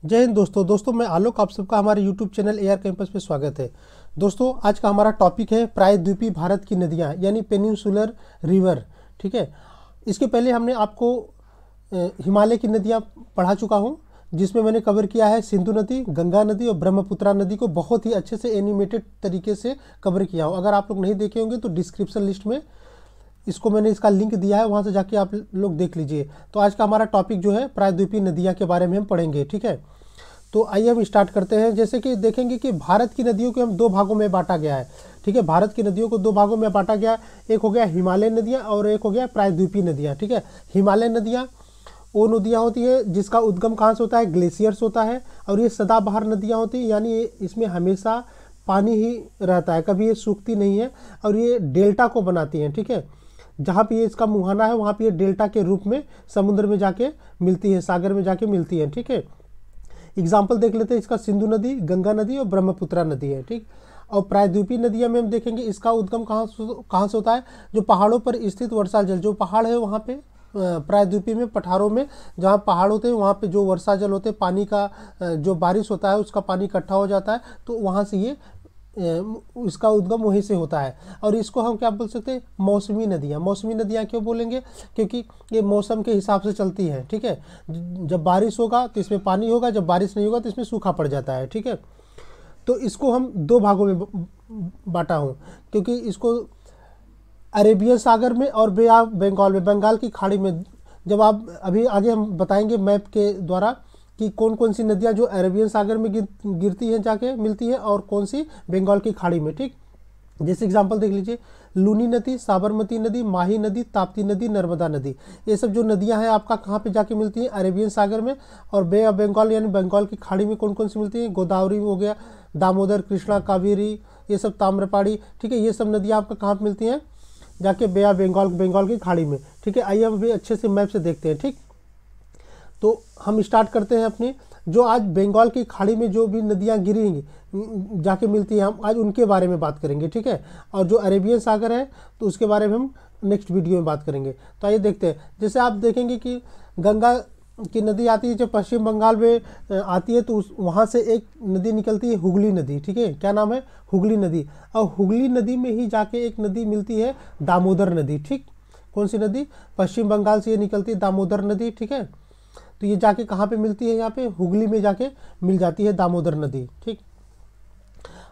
जय हिंद दोस्तों मैं आलोक, आप सबका हमारे यूट्यूब चैनल एआर कैंपस पे स्वागत है। दोस्तों आज का हमारा टॉपिक है प्रायद्वीपीय भारत की नदियां यानी पेनिनसुलर रिवर। ठीक है, इसके पहले हमने आपको हिमालय की नदियां पढ़ा चुका हूं, जिसमें मैंने कवर किया है सिंधु नदी, गंगा नदी और ब्रह्मपुत्रा नदी को बहुत ही अच्छे से एनिमेटेड तरीके से कवर किया हूँ। अगर आप लोग नहीं देखे होंगे तो डिस्क्रिप्शन लिस्ट में मैंने इसका लिंक दिया है, वहाँ से जाके आप लोग देख लीजिए। तो आज का हमारा टॉपिक जो है प्रायद्वीपीय नदियाँ के बारे में हम पढ़ेंगे। ठीक है, तो आइए हम स्टार्ट करते हैं। जैसे कि देखेंगे कि भारत की नदियों को हम दो भागों में बांटा गया है। ठीक है, भारत की नदियों को दो भागों में बांटा गया, एक हो गया हिमालय नदियाँ और एक हो गया प्रायद्वीपीय नदियाँ। ठीक है, हिमालय नदियाँ वो नदियाँ होती है जिसका उद्गम कहाँ से होता है, ग्लेशियर्स होता है, और ये सदाबहार नदियाँ होती हैं, यानी इसमें हमेशा पानी ही रहता है, कभी ये सूखती नहीं है, और ये डेल्टा को बनाती हैं। ठीक है, जहाँ पे ये इसका मुहाना है वहाँ पे ये डेल्टा के रूप में समुद्र में जाके मिलती है, सागर में जाके मिलती है। ठीक है, एग्जाम्पल देख लेते हैं इसका, सिंधु नदी, गंगा नदी और ब्रह्मपुत्रा नदी है। ठीक, और प्रायद्वीपीय नदियाँ में हम देखेंगे इसका उद्गम कहाँ से होता है, जो पहाड़ों पर स्थित वर्षा जल, जो पहाड़ है वहाँ पे प्रायद्वीपीय में पठारों में जहाँ पहाड़ होते हैं वहाँ पे जो वर्षा जल होते हैं, पानी का जो बारिश होता है उसका पानी इकट्ठा हो जाता है, तो वहाँ से ये इसका उद्गम वहीं से होता है। और इसको हम क्या बोल सकते हैं, मौसमी नदियाँ। मौसमी नदियाँ क्यों बोलेंगे, क्योंकि ये मौसम के हिसाब से चलती हैं। ठीक है, जब बारिश होगा तो इसमें पानी होगा, जब बारिश नहीं होगा तो इसमें सूखा पड़ जाता है। ठीक है, तो इसको हम दो भागों में बांटा हूँ, क्योंकि इसको अरेबियन सागर में और बे ऑफ बंगाल में, बंगाल की खाड़ी में, जब आप अभी आगे हम बताएंगे मैप के द्वारा कि कौन कौन सी नदियाँ जो अरेबियन सागर में गिरती हैं, जाके मिलती हैं, और कौन सी बंगाल की खाड़ी में। ठीक, जैसे एग्जांपल देख लीजिए, लूनी नदी, साबरमती नदी, माही नदी, ताप्ती नदी, नर्मदा नदी, ये सब जो नदियां हैं आपका कहाँ पे जाके मिलती हैं, अरेबियन सागर में। और बे ऑफ बंगाल यानी बंगाल की खाड़ी में कौन कौन सी मिलती हैं, गोदावरी हो गया, दामोदर, कृष्णा, कावेरी, ये सब, ताम्रपाड़ी। ठीक है, ये सब नदियाँ आपका कहाँ पर मिलती हैं, जाके बे ऑफ बंगाल की खाड़ी में। ठीक है, आइए हम अभी अच्छे से मैप से देखते हैं। ठीक, तो हम स्टार्ट करते हैं अपनी, जो आज बंगाल की खाड़ी में जो भी नदियाँ गिरेंगी जाके मिलती हैं, हम आज उनके बारे में बात करेंगे। ठीक है, और जो अरेबियन सागर है तो उसके बारे में हम नेक्स्ट वीडियो में बात करेंगे। तो आइए देखते हैं। जैसे आप देखेंगे कि गंगा की नदी आती है, जब पश्चिम बंगाल में आती है तो वहाँ से एक नदी निकलती है, हुगली नदी। ठीक है, क्या नाम है, हुगली नदी। और हुगली नदी में ही जाके एक नदी मिलती है, दामोदर नदी। ठीक, कौन सी नदी, पश्चिम बंगाल से ये निकलती है दामोदर नदी। ठीक है, तो ये जाके कहाँ पे मिलती है, यहाँ पे हुगली में जाके मिल जाती है दामोदर नदी। ठीक,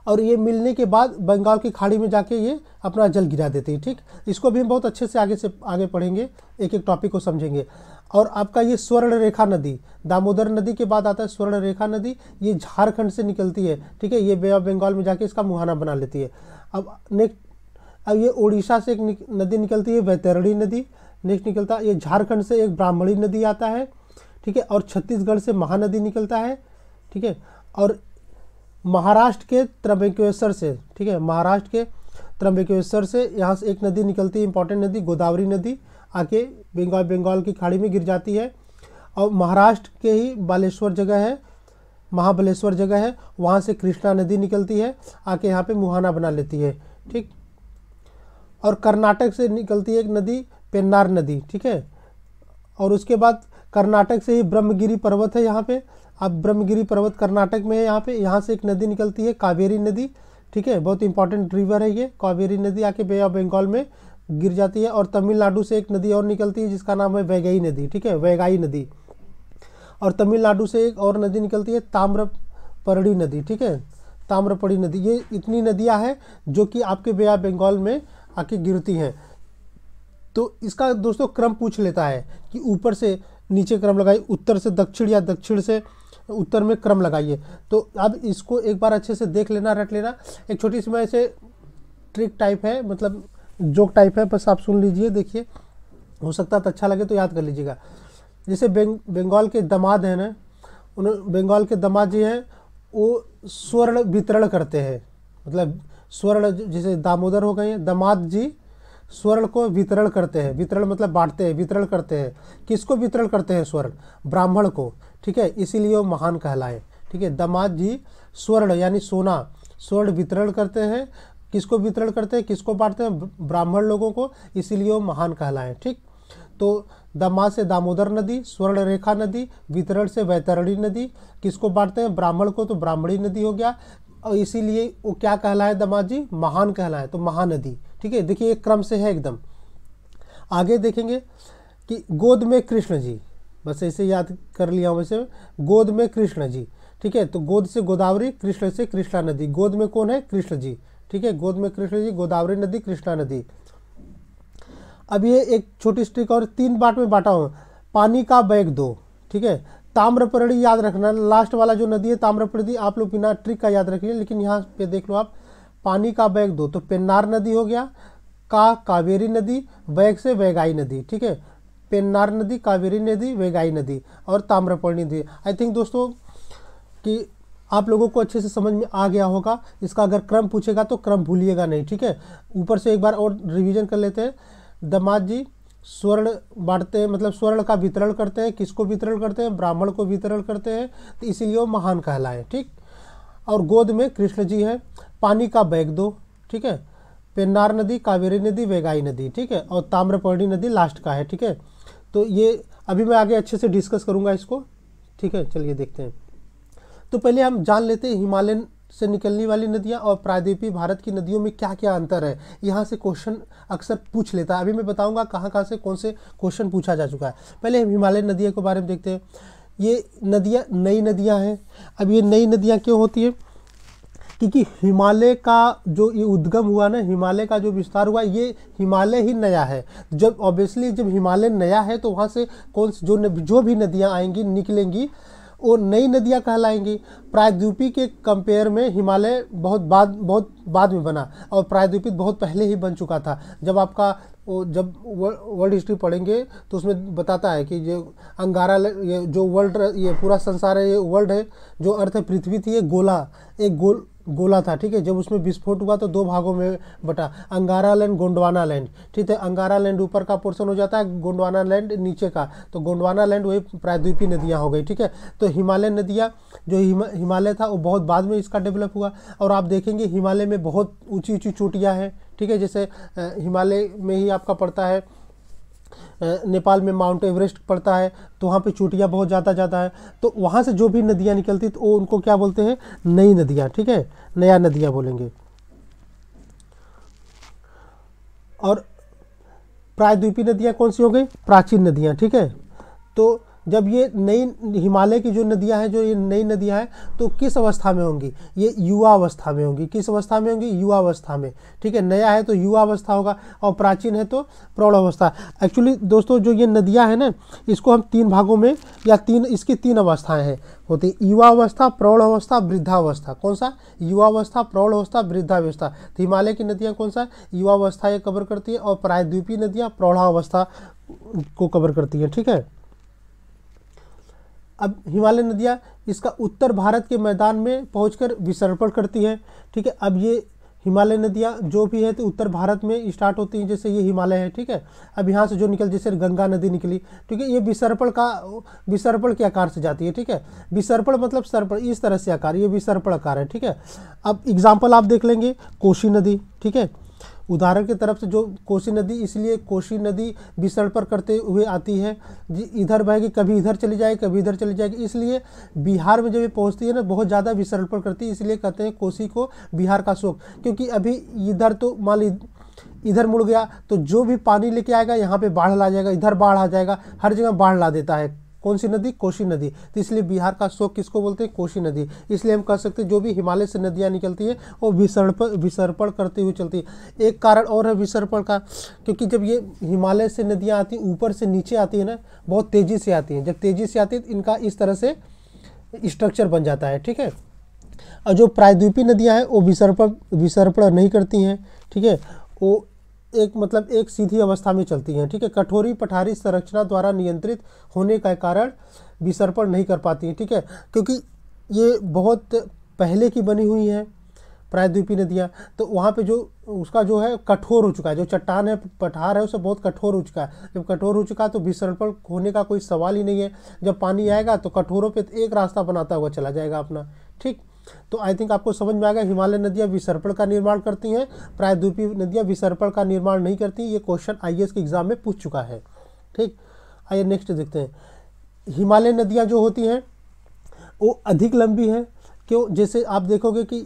और ये मिलने के बाद बंगाल की खाड़ी में जाके ये अपना जल गिरा देती है। ठीक, इसको भी हम बहुत अच्छे से आगे पढ़ेंगे, एक एक टॉपिक को समझेंगे। और आपका ये स्वर्ण रेखा नदी, दामोदर नदी के बाद आता है स्वर्ण रेखा नदी, ये झारखंड से निकलती है। ठीक है, ये बे ऑफ बंगाल में जाके इसका मुहाना बना लेती है। अब ये उड़ीसा से एक नदी निकलती है, वैतरणी नदी। नेक्स्ट निकलता है ये झारखंड से एक ब्राह्मणी नदी आता है। ठीक है, और छत्तीसगढ़ से महानदी निकलता है। ठीक है, और महाराष्ट्र के त्र्यंबकेश्वर से, ठीक है, महाराष्ट्र के त्र्यंबकेश्वर से यहाँ से एक नदी निकलती है, इंपॉर्टेंट नदी, गोदावरी नदी, आके बंगाल की खाड़ी में गिर जाती है। और महाराष्ट्र के ही बालेश्वर जगह है, महाबलेश्वर जगह है, वहाँ से कृष्णा नदी निकलती है, आके यहाँ पे मुहाना बना लेती है। ठीक, और कर्नाटक से निकलती है एक नदी, पेन्नार नदी। ठीक है, और उसके बाद कर्नाटक से ही ब्रह्मगिरी पर्वत है, यहाँ पे अब ब्रह्मगिरी पर्वत कर्नाटक में है, यहाँ से एक नदी निकलती है, कावेरी नदी। ठीक है, बहुत इंपॉर्टेंट रिवर है ये कावेरी नदी, आके बे ऑफ बंगाल में गिर जाती है। और तमिलनाडु से एक नदी और निकलती है जिसका नाम है वैगई नदी। ठीक है, वैगाई नदी। और तमिलनाडु से एक और नदी निकलती है, ताम्रपर्णी नदी। ठीक है, ताम्रपर्णी नदी। ये इतनी नदियाँ हैं जो कि आपके बे ऑफ बंगाल में आके गिरती हैं। तो इसका दोस्तों क्रम पूछ लेता है कि ऊपर से नीचे क्रम लगाइए, उत्तर से दक्षिण या दक्षिण से उत्तर में क्रम लगाइए। तो अब इसको एक बार अच्छे से देख लेना, रट लेना। एक छोटी सी मैं ऐसे ट्रिक टाइप है, मतलब जोक टाइप है, बस आप सुन लीजिए, देखिए, हो सकता है तो अच्छा लगे तो याद कर लीजिएगा। जैसे बंगाल के दामाद हैं ना, बंगाल के दामाद जी हैं, वो स्वर्ण वितरण करते हैं, मतलब स्वर्ण, जैसे दामोदर हो गए, दामाद जी स्वर्ण को वितरण करते हैं। वितरण मतलब बांटते हैं, वितरण करते हैं। किसको वितरण करते हैं, स्वर्ण, ब्राह्मण को। ठीक है, इसीलिए वो महान कहलाए। ठीक है, दामाद जी स्वर्ण यानी सोना, स्वर्ण वितरण करते हैं। किसको वितरण करते हैं, किसको बांटते हैं, ब्राह्मण लोगों को, इसीलिए वो महान कहलाए। ठीक, तो दमा से दामोदर नदी, स्वर्ण रेखा नदी, वितरण से वैतरणी नदी। किसको बांटते हैं? ब्राह्मण को, तो ब्राह्मणी नदी हो गया। और इसीलिए वो क्या कहलाए दामाद जी? महान कहलाए, तो महानदी। ठीक है, देखिए एक क्रम से है एकदम। आगे देखेंगे कि गोद में कृष्ण जी, बस ऐसे याद कर लिया वैसे, गोद में कृष्ण जी। ठीक है, तो गोद से गोदावरी, कृष्ण से कृष्णा नदी। गोद में कौन है? कृष्ण जी। ठीक है, गोद में कृष्ण जी, गोदावरी नदी, कृष्णा नदी। अब ये एक छोटी स्ट्रिक और 3 पार्ट में बांटा हूँ। पानी का बैग दो। ठीक है, ताम्रपर्णी याद रखना, लास्ट वाला जो नदी है ताम्रपर्णी, आप लोग बिना ट्रिक का याद रखिए, लेकिन यहाँ पे देख लो आप, पानी का बैग दो, तो पेन्नार नदी हो गया, कावेरी नदी, बैग से वैगाई नदी। ठीक है, पेन्नार नदी, कावेरी नदी, वैगाई नदी और ताम्रपर्णी नदी। आई थिंक दोस्तों कि आप लोगों को अच्छे से समझ में आ गया होगा। इसका अगर क्रम पूछेगा तो क्रम भूलिएगा नहीं। ठीक है, ऊपर से एक बार और रिवीजन कर लेते हैं। दामाद जी स्वर्ण बांटते हैं, मतलब स्वर्ण का वितरण करते हैं। किसको वितरण करते हैं? ब्राह्मण को वितरण करते हैं, तो इसीलिए वो महान कहलाए। ठीक, और गोद में कृष्ण जी है। पानी का बैग दो। ठीक है, पेन्नार नदी, कावेरी नदी, वैगाई नदी। ठीक है, और ताम्रपर्णी नदी लास्ट का है। ठीक है, तो ये अभी मैं आगे अच्छे से डिस्कस करूंगा इसको। ठीक है, चलिए देखते हैं। तो पहले हम जान लेते हैं हिमालय से निकलने वाली नदियां और प्रायद्वीपीय भारत की नदियों में क्या क्या अंतर है। यहाँ से क्वेश्चन अक्सर पूछ लेता है। अभी मैं बताऊंगा कहाँ कहाँ से कौन से क्वेश्चन पूछा जा चुका है। पहले हम हिमालय नदियों के बारे में देखते हैं। ये नदियाँ नई नदियाँ हैं। अब ये नई नदियाँ क्यों होती है? क्योंकि हिमालय का जो ये उद्गम हुआ ना, हिमालय का जो विस्तार हुआ, ये हिमालय ही नया है। जब ऑब्वियसली जब हिमालय नया है तो वहाँ से कौन जो भी नदियाँ आएंगी, निकलेंगी, वो नई नदियाँ कहलाएंगी। प्रायद्वीपीय के कंपेयर में हिमालय बहुत बाद में बना, और प्रायद्वीपीय बहुत पहले ही बन चुका था। जब आपका जब वर्ल्ड हिस्ट्री पढ़ेंगे तो उसमें बताता है कि जो अंगारा, ये जो वर्ल्ड, ये पूरा संसार है, ये वर्ल्ड है, जो अर्थ है पृथ्वी थी, ये गोला, एक गोला था। ठीक है, जब उसमें विस्फोट हुआ तो 2 भागों में बटा, अंगारा लैंड, गोंडवाना लैंड। ठीक है, अंगारा लैंड ऊपर का पोर्शन हो जाता है, गोंडवाना लैंड नीचे का, तो गोंडवाना लैंड वही प्रायद्वीपीय नदियाँ हो गई। ठीक है, तो हिमालय नदियाँ, जो हिमालय था वो बहुत बाद में इसका डेवलप हुआ। और आप देखेंगे हिमालय में बहुत ऊंची ऊंची चोटियाँ हैं। ठीक है, जैसे हिमालय में ही आपका पड़ता है, नेपाल में माउंट एवरेस्ट पड़ता है, तो वहाँ पे चोटियाँ बहुत ज़्यादा है। तो वहाँ से जो भी नदियाँ निकलती तो वो उनको क्या बोलते हैं? नई नदियाँ। ठीक है, नया नदियाँ बोलेंगे। और प्रायद्वीपीय नदियाँ कौन सी हो गई? प्राचीन नदियाँ। ठीक है, तो जब ये नई हिमालय की जो नदियां हैं, जो ये नई नदियां हैं, तो किस अवस्था में होंगी? ये युवा अवस्था में होंगी। किस अवस्था में होंगी? युवा अवस्था में। ठीक है, नया है तो युवा अवस्था होगा, और प्राचीन है तो प्रौढ़ अवस्था। एक्चुअली दोस्तों जो ये नदियां हैं ना, इसको हम 3 भागों में, या इसकी 3 अवस्थाएं हैं होती, युवा अवस्था, प्रौढ़ अवस्था, वृद्धावस्था। कौन सा? युवा अवस्था, प्रौढ़ अवस्था, वृद्धावस्था। तो हिमालय की नदियाँ कौन सा? युवा अवस्था ये कवर करती है, और प्रायद्वीपीय नदियाँ प्रौढ़ावस्था को कवर करती हैं। ठीक है, अब हिमालय नदियाँ इसका उत्तर भारत के मैदान में पहुंचकर विसर्पण करती हैं। ठीक है, अब ये हिमालय नदियाँ जो भी है तो उत्तर भारत में स्टार्ट होती हैं, जैसे ये हिमालय है। ठीक है, अब यहाँ से जो निकल, जैसे गंगा नदी निकली, ठीक है, ये विसर्पण के आकार से जाती है। ठीक है, विसर्पण मतलब सर्पण, इस तरह से आकार, ये विसर्पण आकार है। ठीक है, अब एग्जाम्पल आप देख लेंगे, कोसी नदी। ठीक है, उदाहरण की तरफ से जो कोसी नदी, इसलिए कोसी नदी विसर्पण करते हुए आती है, इधर बहेगी, कभी इधर चली जाएगी, कभी इधर चली जाएगी, इसलिए बिहार में जब ये पहुंचती है ना, बहुत ज़्यादा विसर्पण करती है, इसलिए कहते हैं कोसी को बिहार का शोक। क्योंकि अभी इधर तो मान ली इधर मुड़ गया तो जो भी पानी लेके आएगा यहाँ पे बाढ़ ला जाएगा, इधर बाढ़ आ जाएगा, हर जगह बाढ़ ला देता है। कौन सी नदी? कोसी नदी। तो इसलिए बिहार का शोक किसको बोलते हैं? कोसी नदी। इसलिए हम कह सकते हैं जो भी हिमालय से नदियाँ निकलती हैं वो विसर्पण करती हुई चलती है। एक कारण और है विसर्पण का, क्योंकि जब ये हिमालय से नदियाँ आती हैं, ऊपर से नीचे आती है ना, बहुत तेज़ी से आती हैं। जब तेज़ी से आती है तो इनका इस तरह से स्ट्रक्चर बन जाता है। ठीक है, और जो प्रायद्वीपीय नदियाँ हैं वो विसर्पण नहीं करती हैं। ठीक है, वो एक सीधी अवस्था में चलती हैं। ठीक है, कठोरी पठारी संरचना द्वारा नियंत्रित होने का कारण विसर्पण नहीं कर पाती हैं। ठीक है, क्योंकि ये बहुत पहले की बनी हुई हैं प्रायद्वीपीय नदियाँ, तो वहाँ पे जो उसका जो है कठोर हो चुका है, जो चट्टान है, पठार है, उसे बहुत कठोर हो चुका है। जब कठोर हो चुका है तो विसर्पण होने का कोई सवाल ही नहीं है। जब पानी आएगा तो कठोरों पे एक रास्ता बनाता हुआ चला जाएगा अपना। ठीक, तो आई थिंक आपको समझ में आ गया, हिमालय नदियाँ विसर्पण का निर्माण करती हैं, प्रायद्वीपीय नदियाँ विसर्पण का निर्माण नहीं करती। ये क्वेश्चन IAS के एग्जाम में पूछ चुका है। ठीक, आइए नेक्स्ट देखते हैं। हिमालय नदियाँ जो होती हैं वो अधिक लंबी हैं। क्यों? जैसे आप देखोगे कि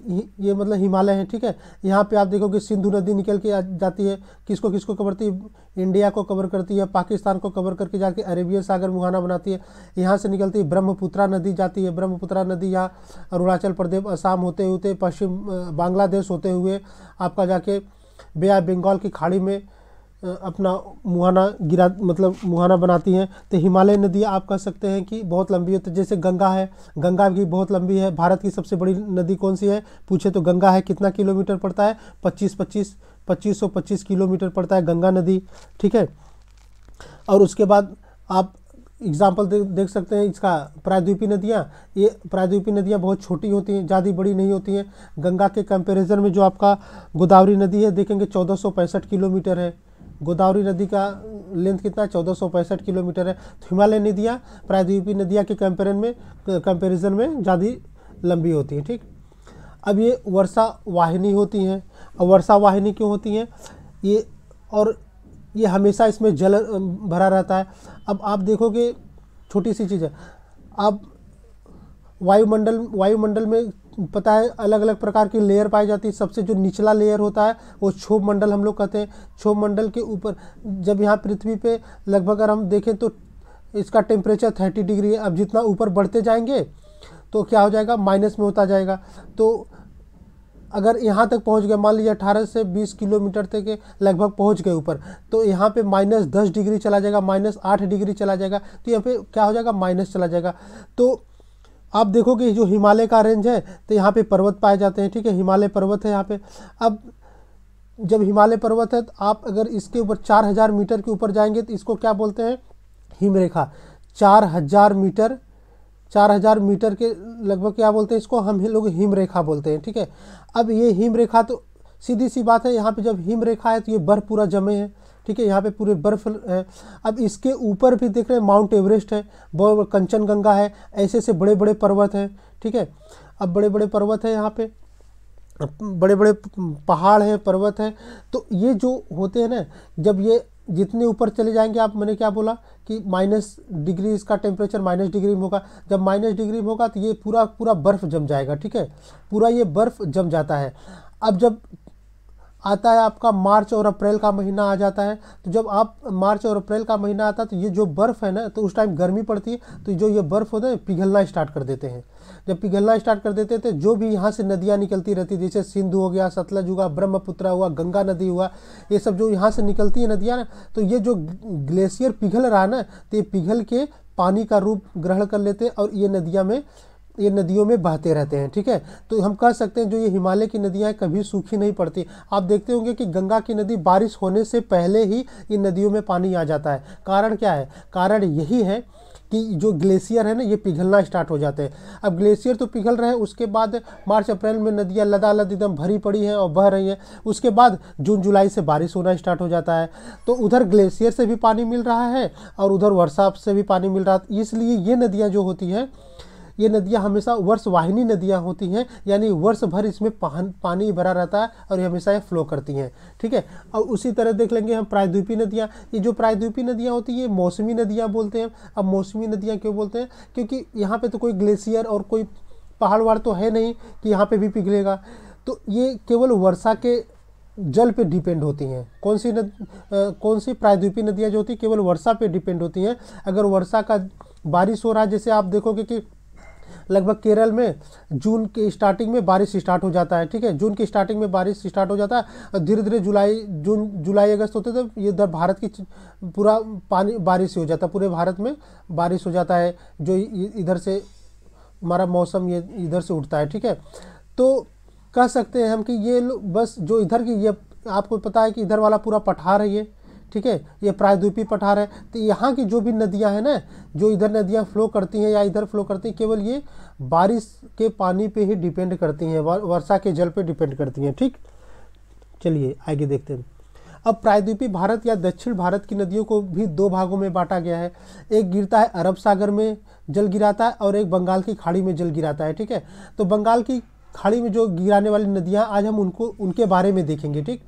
ये मतलब हिमालय है, ठीक है। यहाँ पे आप देखोगे सिंधु नदी निकल के जाती है, किसको किसको कवर करती है? इंडिया को कवर करती है, पाकिस्तान को कवर करके जाके अरेबियन सागर मुहाना बनाती है। यहाँ से निकलती है ब्रह्मपुत्रा नदी जाती है। ब्रह्मपुत्रा नदी यहाँ अरुणाचल प्रदेश, असम होते होते पश्चिम बांग्लादेश होते हुए आपका जाके बे ऑफ बंगाल की खाड़ी में अपना मुहाना गिरा, मतलब मुहाना बनाती हैं। तो हिमालय नदियाँ आप कह सकते हैं कि बहुत लंबी है। तो जैसे गंगा है, गंगा भी बहुत लंबी है। भारत की सबसे बड़ी नदी कौन सी है पूछे तो गंगा है। कितना किलोमीटर पड़ता है? 2525 किलोमीटर पड़ता है गंगा नदी, ठीक है। और उसके बाद आप एग्जाम्पल देख सकते हैं इसका प्रायद्वीपीय नदियाँ। ये प्रायद्वीपीय नदियाँ बहुत छोटी होती हैं, ज़्यादा बड़ी नहीं होती हैं। गंगा के कंपैरिजन में जो आपका गोदावरी नदी है देखेंगे 1465 किलोमीटर है। गोदावरी नदी का लेंथ कितना है? 1465 किलोमीटर है। तो हिमालय नदियाँ प्रायद्वीपीय नदियाँ के कंपैरिजन में ज़्यादा लंबी होती हैं, ठीक। अब ये वर्षा वाहिनी होती हैं। और वर्षा वाहिनी क्यों होती हैं? ये हमेशा इसमें जल भरा रहता है। अब आप देखोगे छोटी सी चीज़ है, आप वायुमंडल में पता है अलग अलग प्रकार की लेयर पाई जाती है। सबसे जो निचला लेयर होता है वो क्षोभ मंडल हम लोग कहते हैं। क्षोभ मंडल के ऊपर जब यहाँ पृथ्वी पे लगभग अगर हम देखें तो इसका टेम्परेचर 30 डिग्री है। अब जितना ऊपर बढ़ते जाएंगे तो क्या हो जाएगा? माइनस में होता जाएगा। तो अगर यहाँ तक पहुँच गए, मान लीजिए 18 से 20 किलोमीटर तक के लगभग पहुँच गए ऊपर, तो यहाँ पे -10 डिग्री चला जाएगा, -8 डिग्री चला जाएगा। तो यहाँ पे क्या हो जाएगा? माइनस चला जाएगा। तो आप देखोगे जो हिमालय का रेंज है तो यहाँ पे पर्वत पाए जाते हैं, ठीक है। हिमालय पर्वत है यहाँ पे। अब जब हिमालय पर्वत है तो आप अगर इसके ऊपर 4000 मीटर के ऊपर जाएंगे तो इसको क्या बोलते हैं? हिमरेखा। 4000 मीटर के लगभग क्या बोलते हैं इसको? हम लोग हिमरेखा बोलते हैं, ठीक है। अब ये हिमरेखा तो सीधी सी बात है, यहाँ पे जब हिमरेखा है तो ये बर्फ़ पूरा जमे है, ठीक है। यहाँ पे पूरे बर्फ है। अब इसके ऊपर भी देख रहे हैं माउंट एवरेस्ट है, बहुत कंचनगंगा है, ऐसे से बड़े बड़े पर्वत हैं, ठीक है। अब बड़े बड़े पर्वत है, यहाँ पे बड़े बड़े पहाड़ हैं, पर्वत हैं। तो ये जो होते हैं ना, जब ये जितने ऊपर चले जाएंगे, आप मैंने क्या बोला कि माइनस डिग्री इसका टेम्परेचर माइनस डिग्री में होगा। जब माइनस डिग्री में होगा तो ये पूरा बर्फ़ जम जाएगा, ठीक है। पूरा ये बर्फ़ जम जाता है। अब जब आता है आपका मार्च और अप्रैल का महीना आ जाता है, तो जब आप मार्च और अप्रैल का महीना आता है तो ये जो बर्फ़ है ना, तो उस टाइम गर्मी पड़ती है, तो जो ये बर्फ़ होता है पिघलना स्टार्ट कर देते हैं। जब पिघलना स्टार्ट कर देते थे, जो भी यहाँ से नदियाँ निकलती रहती, जैसे सिंधु हो गया, सतलज हुआ, ब्रह्मपुत्र हुआ, गंगा नदी हुआ, ये सब जो यहाँ से निकलती है नदियाँ ना, तो ये जो ग्लेशियर पिघल रहा है ना, तो ये पिघल के पानी का रूप ग्रहण कर लेते हैं और ये नदियों में बहते रहते हैं, ठीक है। तो हम कह सकते हैं जो ये हिमालय की नदियाँ हैं कभी सूखी नहीं पड़ती। आप देखते होंगे कि गंगा की नदी बारिश होने से पहले ही इन नदियों में पानी आ जाता है। कारण क्या है? कारण यही है कि जो ग्लेशियर है ना, ये पिघलना स्टार्ट हो जाते हैं। अब ग्लेशियर तो पिघल रहे हैं, उसके बाद मार्च अप्रैल में नदियाँ लदालद एकदम भरी पड़ी हैं और बह रही हैं। उसके बाद जून जुलाई से बारिश होना स्टार्ट हो जाता है। तो उधर ग्लेशियर से भी पानी मिल रहा है और उधर वर्षा से भी पानी मिल रहा है। इसलिए ये नदियाँ जो होती हैं, ये नदियाँ हमेशा वर्षवाहिनी नदियाँ होती हैं, यानी वर्ष भर इसमें पानी भरा रहता है और ये हमेशा ये फ्लो करती हैं, ठीक है। और उसी तरह देख लेंगे हम प्रायद्वीपीय नदियाँ। ये जो प्रायद्वीपीय नदियाँ होती हैं ये मौसमी नदियाँ बोलते हैं। अब मौसमी नदियाँ क्यों बोलते हैं? क्योंकि यहाँ पे तो कोई ग्लेशियर और कोई पहाड़ वहाड़ तो है नहीं कि यहाँ पे भी पिघलेगा। तो ये केवल वर्षा के जल पे डिपेंड होती हैं। कौन सी प्रायद्वीपीय नदियाँ जो होती हैं केवल वर्षा पे डिपेंड होती हैं। अगर वर्षा का बारिश हो रहा है, जैसे आप देखोगे कि लगभग केरल में जून के स्टार्टिंग में बारिश स्टार्ट हो जाता है, ठीक है। जून की स्टार्टिंग में बारिश स्टार्ट हो जाता है और धीरे धीरे जुलाई अगस्त होते तो ये इधर भारत की पूरा पानी बारिश हो जाता है, पूरे भारत में बारिश हो जाता है। जो इधर से हमारा मौसम ये इधर से उठता है, ठीक है। तो कह सकते हैं हम कि ये बस जो इधर की, ये आपको पता है कि इधर वाला पूरा पठार है ये, ठीक है, ये प्रायद्वीपीय पठार है। तो यहाँ की जो भी नदियाँ हैं ना, जो इधर नदियाँ फ्लो करती हैं या इधर फ्लो करती हैं, केवल ये बारिश के पानी पे ही डिपेंड करती हैं, वर्षा के जल पे डिपेंड करती हैं, ठीक। चलिए आगे देखते हैं। अब प्रायद्वीपीय भारत या दक्षिण भारत की नदियों को भी दो भागों में बांटा गया है। एक गिरता है अरब सागर में जल गिराता है और एक बंगाल की खाड़ी में जल गिराता है, ठीक है। तो बंगाल की खाड़ी में जो गिराने वाली नदियाँ, आज हम उनके बारे में देखेंगे, ठीक।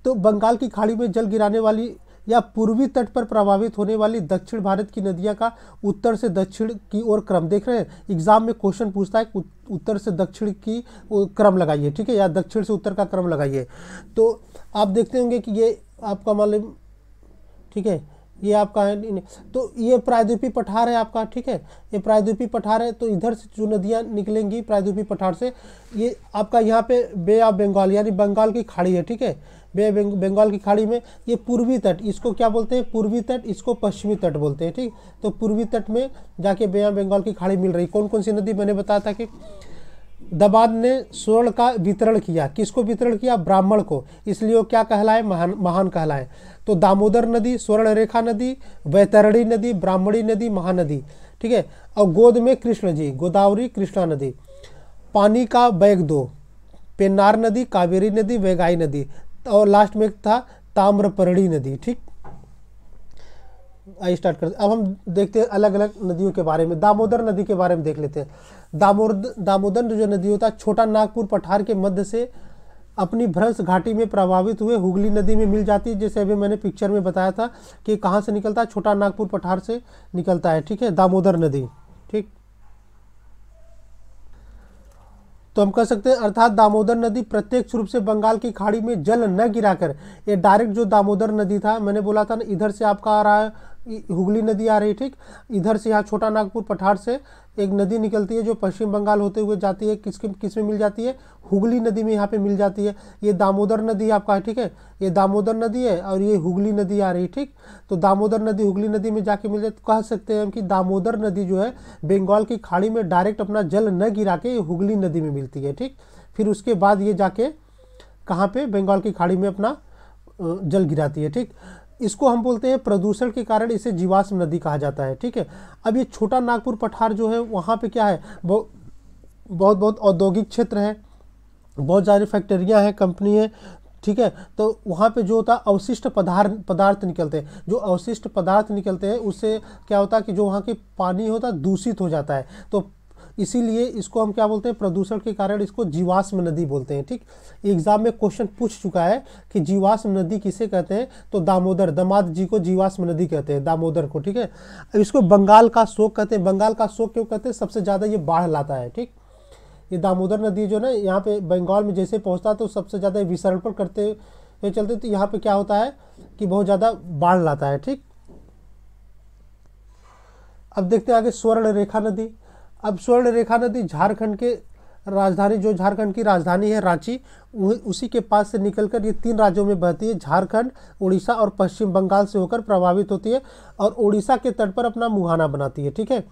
तो बंगाल की खाड़ी में जल गिराने वाली या पूर्वी तट पर प्रभावित होने वाली दक्षिण भारत की नदियां का उत्तर से दक्षिण की ओर क्रम। देख रहे हैं एग्जाम में क्वेश्चन पूछता है उत्तर से दक्षिण की क्रम लगाइए, ठीक है, या दक्षिण से उत्तर का क्रम लगाइए। तो आप देखते होंगे कि ये आपका मालूम, ठीक है, ये आपका है, तो ये प्रायद्वीपीय पठार है आपका, ठीक है, ये प्रायद्वीपीय पठार है। तो इधर से जो नदियाँ निकलेंगी प्रायद्वीपीय पठार से, ये आपका यहाँ पे बे ऑफ बंगाल यानी बंगाल की खाड़ी है, ठीक है, बे बंगाल की खाड़ी में ये पूर्वी तट, इसको क्या बोलते हैं, पूर्वी तट, इसको पश्चिमी तट बोलते हैं, ठीक। तो पूर्वी तट में जाके बे ऑफ बंगाल की खाड़ी मिल रही। कौन कौन सी नदी मैंने बताया था कि दबाद ने स्वर्ण का वितरण किया, किसको वितरण किया, ब्राह्मण को, इसलिए वो क्या कहलाए, महान कहलाए। तो दामोदर नदी, स्वर्ण रेखा नदी, वैतरणी नदी, ब्राह्मणी नदी, महानदी, ठीक है। और गोद में कृष्ण जी, गोदावरी, कृष्णा नदी। पानी का बैग दो, पेन्नार नदी, कावेरी नदी, वैगाई नदी, और लास्ट में था ताम्रपर्णी नदी, ठीक। आइए स्टार्ट करते। अब हम देखते हैं अलग अलग नदियों के बारे में। दामोदर नदी के बारे में देख लेते हैं। दामोदर जो नदी होता है छोटा नागपुर पठार के मध्य से अपनी भ्रंश घाटी में प्रभावित हुए हुगली नदी में मिल जाती है। जैसे अभी मैंने पिक्चर में बताया था कि कहाँ से निकलता है, छोटा नागपुर पठार से निकलता है, ठीक है, दामोदर नदी, ठीक। तो हम कह सकते हैं अर्थात दामोदर नदी प्रत्यक्ष रूप से बंगाल की खाड़ी में जल न गिराकर, ये डायरेक्ट जो दामोदर नदी था, मैंने बोला था ना, इधर से आपका आ रहा है हुगली नदी आ रही है, ठीक। इधर से यहाँ छोटा नागपुर पठार से एक नदी निकलती है जो पश्चिम बंगाल होते हुए जाती है, किस में मिल जाती है, हुगली नदी में यहाँ पे मिल जाती है। ये दामोदर नदी आपका है, ठीक है, ये दामोदर नदी है और ये हुगली नदी आ रही है, ठीक। तो दामोदर नदी हुगली नदी में जाके मिल जाए, तो कह सकते हैं हम कि दामोदर नदी जो है बंगाल की खाड़ी में डायरेक्ट अपना जल न गिरा के हुगली नदी में मिलती है, ठीक। फिर उसके बाद ये जाके कहाँ पे, बंगाल की खाड़ी में अपना जल गिराती है, ठीक। इसको हम बोलते हैं प्रदूषण के कारण इसे जीवाश्म नदी कहा जाता है, ठीक है। अब ये छोटा नागपुर पठार जो है वहाँ पे क्या है, बहुत औद्योगिक क्षेत्र है, बहुत सारी फैक्ट्रियाँ हैं, कंपनी है, ठीक है। तो वहाँ पे जो होता है अवशिष्ट पदार्थ निकलते हैं, जो अवशिष्ट पदार्थ निकलते हैं उससे क्या होता है कि जो वहाँ की पानी होता है दूषित हो जाता है। तो इसीलिए इसको हम क्या बोलते हैं, प्रदूषण के कारण इसको जीवाश्म नदी बोलते हैं, ठीक। एग्जाम में क्वेश्चन पूछ चुका है कि जीवाश्म नदी किसे कहते हैं, तो दामोदर, दामाद जी को जीवाश्म नदी कहते हैं, दामोदर को, ठीक है। अब इसको बंगाल का शोक कहते हैं। बंगाल का शोक क्यों कहते हैं, सबसे ज़्यादा ये बाढ़ लाता है, ठीक। ये दामोदर नदी जो ना यहाँ पे बंगाल में जैसे पहुँचता है तो सबसे ज़्यादा विसरण पर करते हुए चलते, तो यहाँ पे क्या होता है कि बहुत ज़्यादा बाढ़ लाता है, ठीक। अब देखते हैं आगे स्वर्ण रेखा नदी। अब स्वर्ण रेखा नदी झारखंड के राजधानी, जो झारखंड की राजधानी है रांची, उसी के पास से निकलकर ये 3 राज्यों में बहती है, झारखंड, उड़ीसा और पश्चिम बंगाल से होकर प्रभावित होती है और उड़ीसा के तट पर अपना मुहाना बनाती है, ठीक है।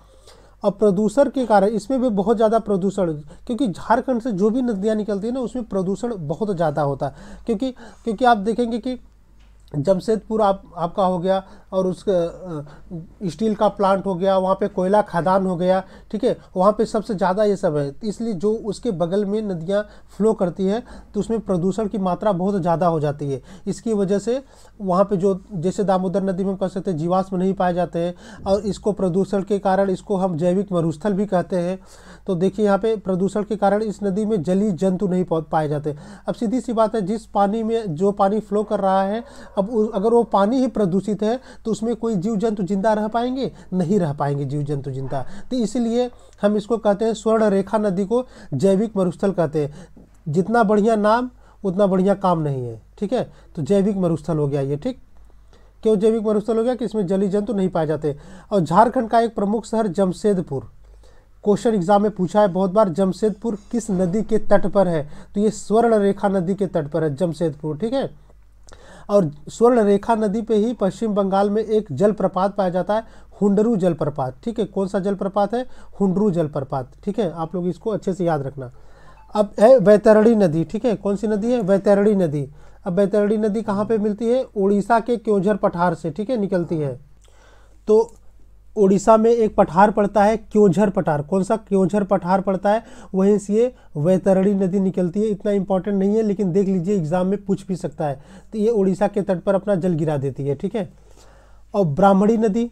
और प्रदूषण के कारण इसमें भी बहुत ज़्यादा प्रदूषण, क्योंकि झारखंड से जो भी नदियाँ निकलती है ना उसमें प्रदूषण बहुत ज़्यादा होता है, क्योंकि आप देखेंगे कि जमशेदपुर आपका हो गया और उसका स्टील का प्लांट हो गया, वहाँ पे कोयला खदान हो गया, ठीक है, वहाँ पे सबसे ज़्यादा ये सब है। इसलिए जो उसके बगल में नदियाँ फ्लो करती है तो उसमें प्रदूषण की मात्रा बहुत ज़्यादा हो जाती है। इसकी वजह से वहाँ पे जो जैसे दामोदर नदी में हम कह सकते हैं जीवाश्म नहीं पाए जाते हैं और इसको प्रदूषण के कारण इसको हम जैविक मरुस्थल भी कहते हैं। तो देखिए यहाँ पे प्रदूषण के कारण इस नदी में जलीय जंतु नहीं पाए जाते। अब सीधी सी बात है, जिस पानी में जो पानी फ्लो कर रहा है, अब अगर वो पानी ही प्रदूषित है तो उसमें कोई जीव जंतु जिंदा रह पाएंगे, नहीं रह पाएंगे जीव जंतु जिंदा। तो इसलिए हम इसको कहते हैं स्वर्ण रेखा नदी को जैविक मरुस्थल कहते हैं। जितना बढ़िया नाम उतना बढ़िया काम नहीं है, ठीक है। तो जैविक मरुस्थल हो गया ये, ठीक। क्यों जैविक मरुस्थल हो गया कि इसमें जलीय जंतु नहीं पाए जाते। और झारखंड का एक प्रमुख शहर जमशेदपुर, क्वेश्चन एग्जाम में पूछा है बहुत बार, जमशेदपुर किस नदी के तट पर है, तो ये स्वर्ण रेखा नदी के तट पर है जमशेदपुर, ठीक है। और स्वर्ण रेखा नदी पे ही पश्चिम बंगाल में एक जलप्रपात पाया जाता है, हुंडरू जलप्रपात, ठीक है। कौन सा जलप्रपात है, हुंडरू जलप्रपात, ठीक है। आप लोग इसको अच्छे से याद रखना। अब है वैतरणी नदी, ठीक है। कौन सी नदी है, वैतरणी नदी। अब वैतरणी नदी कहाँ पे मिलती है, उड़ीसा के क्योंझर पठार से, ठीक है, निकलती है। तो उड़ीसा में एक पठार पड़ता है क्योंझर पठार, कौन सा, क्योंझर पठार पड़ता है, वहीं से ये वैतरणी नदी निकलती है। इतना इंपॉर्टेंट नहीं है लेकिन देख लीजिए एग्जाम में पूछ भी सकता है। तो ये उड़ीसा के तट पर अपना जल गिरा देती है, ठीक है। और ब्राह्मणी नदी,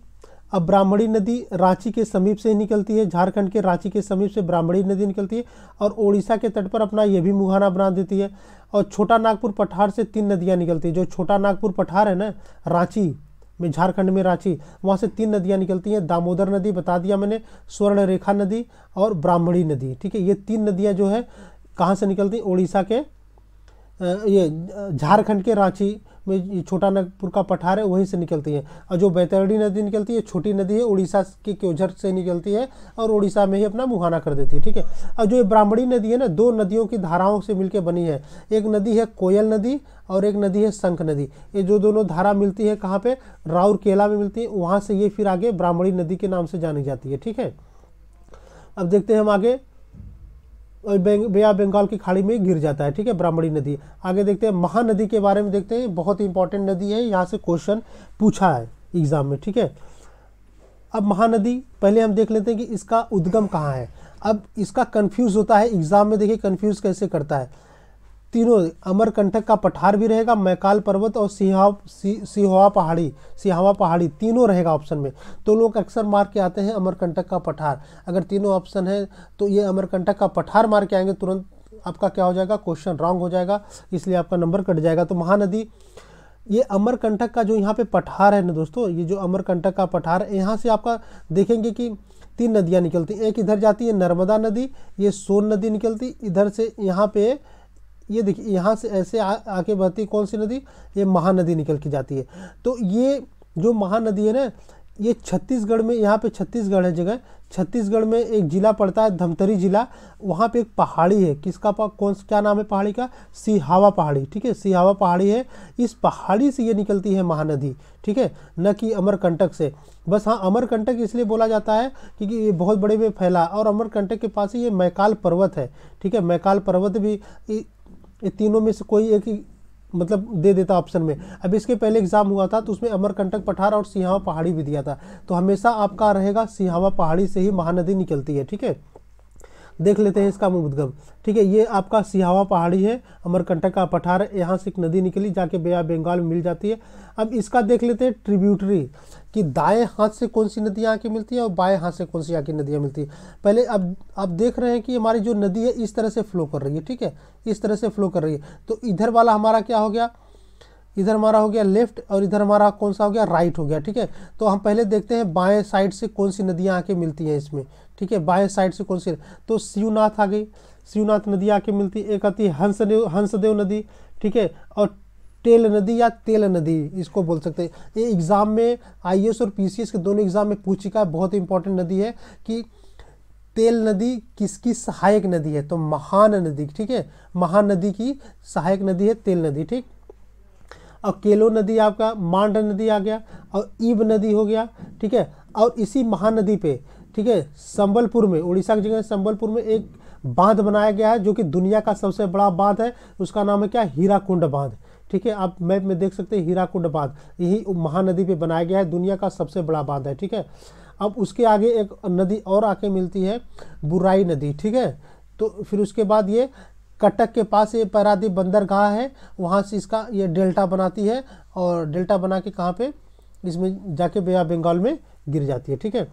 अब ब्राह्मणी नदी रांची के समीप से निकलती है, झारखंड के रांची के समीप से ब्राह्मणी नदी निकलती है और उड़ीसा के तट पर अपना ये भी मुहाना बना देती है। और छोटा नागपुर पठार से 3 नदियाँ निकलती है। जो छोटा नागपुर पठार है ना, रांची में, झारखंड में रांची, वहाँ से 3 नदियाँ निकलती हैं। दामोदर नदी बता दिया मैंने, स्वर्ण रेखा नदी और ब्राह्मणी नदी। ठीक है, ये 3 नदियाँ जो है कहाँ से निकलती हैं? उड़ीसा के ये झारखंड के रांची में ये छोटा नागपुर का पठार है वहीं से निकलती है। और जो बैतरणी नदी निकलती है, छोटी नदी है, उड़ीसा के क्योंझर से निकलती है और उड़ीसा में ही अपना मुहाना कर देती है। ठीक है, और जो ये ब्राह्मणी नदी है ना, 2 नदियों की धाराओं से मिलकर बनी है। एक नदी है कोयल नदी और एक नदी है शंख नदी। ये जो दोनों धारा मिलती है कहाँ पे? राउरकेला में मिलती है। वहाँ से ये फिर आगे ब्राह्मणी नदी के नाम से जानी जाती है। ठीक है, अब देखते हैं हम आगे, बे ऑफ बंगाल की खाड़ी में गिर जाता है। ठीक है, ब्राह्मणी नदी। आगे देखते हैं महानदी के बारे में, देखते हैं, बहुत ही इंपॉर्टेंट नदी है, यहाँ से क्वेश्चन पूछा है एग्जाम में। ठीक है, अब महानदी पहले हम देख लेते हैं कि इसका उद्गम कहाँ है। अब इसका कंफ्यूज होता है एग्जाम में, देखिए कंफ्यूज कैसे करता है। तीनों अमरकंटक का पठार भी रहेगा, मैकाल पर्वत और सिहावा पहाड़ी तीनों रहेगा ऑप्शन में। तो लोग अक्सर मार के आते हैं अमरकंटक का पठार। अगर तीनों ऑप्शन है तो ये अमरकंटक का पठार मार के आएंगे, तुरंत आपका क्या हो जाएगा? क्वेश्चन रॉन्ग हो जाएगा, इसलिए आपका नंबर कट जाएगा। तो महानदी, ये अमरकंटक का जो यहाँ पे पठार है ना दोस्तों, ये जो अमरकंटक का पठार है, यहाँ से आपका देखेंगे कि 3 नदियाँ निकलती। एक इधर जाती है नर्मदा नदी, ये सोन नदी निकलती इधर से, यहाँ पे ये देखिए यहाँ से ऐसे आके बहती कौन सी नदी? ये महानदी निकल के जाती है। तो ये जो महानदी है ना, ये छत्तीसगढ़ में, यहाँ पे छत्तीसगढ़ है जगह, छत्तीसगढ़ में एक जिला पड़ता है धमतरी जिला, वहाँ पे एक पहाड़ी है। किसका क्या नाम है पहाड़ी का? सिहावा पहाड़ी। ठीक है, सिहावा पहाड़ी है, इस पहाड़ी से ये निकलती है महानदी। ठीक है, न कि अमरकंटक से। बस हाँ, अमरकंटक इसलिए बोला जाता है क्योंकि ये बहुत बड़े में फैला, और अमरकंटक के पास ही ये मैकाल पर्वत है। ठीक है, मैकाल पर्वत भी, ये तीनों में से कोई एक ही मतलब दे देता ऑप्शन में। अब इसके पहले एग्जाम हुआ था तो उसमें अमरकंटक पठार और सिहावा पहाड़ी भी दिया था, तो हमेशा आपका रहेगा सिहावा पहाड़ी से ही महानदी निकलती है। ठीक है, देख लेते हैं इसका उद्गम। ठीक है, ये आपका सिहावा पहाड़ी है, अमरकंटक का पठार है, यहाँ से एक नदी निकली जाके बे ऑफ बंगाल में मिल जाती है। अब इसका देख लेते हैं ट्रिब्यूटरी, कि दाएं हाथ से कौन सी नदियाँ आके मिलती है और बाएं हाथ से कौन सी आके नदियाँ मिलती है। पहले अब आप देख रहे हैं कि हमारी जो नदी है इस तरह से फ्लो कर रही है। ठीक है, इस तरह से फ्लो कर रही है। तो इधर वाला हमारा क्या हो गया? इधर हमारा हो गया लेफ्ट और इधर हमारा कौन सा हो गया? राइट हो गया। ठीक है, तो हम पहले देखते हैं बाएं साइड से कौन सी नदियाँ आके मिलती हैं इसमें। ठीक है, बाएं साइड से कौन सी? तो शिवनाथ आ गई, शिवनाथ नदी आके मिलती है। एक आती है हंसदेव नदी। ठीक है, और टेल नदी या तेल नदी इसको बोल सकते हैं। ये एग्जाम में IAS और PCS के दोनों एग्जाम में पूछ चुका है, बहुत इंपॉर्टेंट नदी है कि तेल नदी किसकी सहायक नदी है? तो महान नदी। ठीक है, महानदी की सहायक नदी है तेल नदी। ठीक, और केलो नदी आपका, मांड नदी आ गया, और ईब नदी हो गया। ठीक है, और इसी महानदी पे, ठीक है, संबलपुर में, उड़ीसा की जगह संबलपुर में एक बांध बनाया गया है जो कि दुनिया का सबसे बड़ा बांध है। उसका नाम है क्या? हीराकुंड बांध। ठीक है, आप मैप में देख सकते हैं हीराकुंड बांध, यही महानदी पे बनाया गया है, दुनिया का सबसे बड़ा बांध है। ठीक है, अब उसके आगे एक नदी और आके मिलती है, बुराई नदी। ठीक है, तो फिर उसके बाद ये कटक के पास ये पारादीप बंदरगाह है, वहाँ से इसका ये डेल्टा बनाती है, और डेल्टा बना के कहाँ पे? इसमें जाके बे ऑफ बंगाल में गिर जाती है। ठीक है,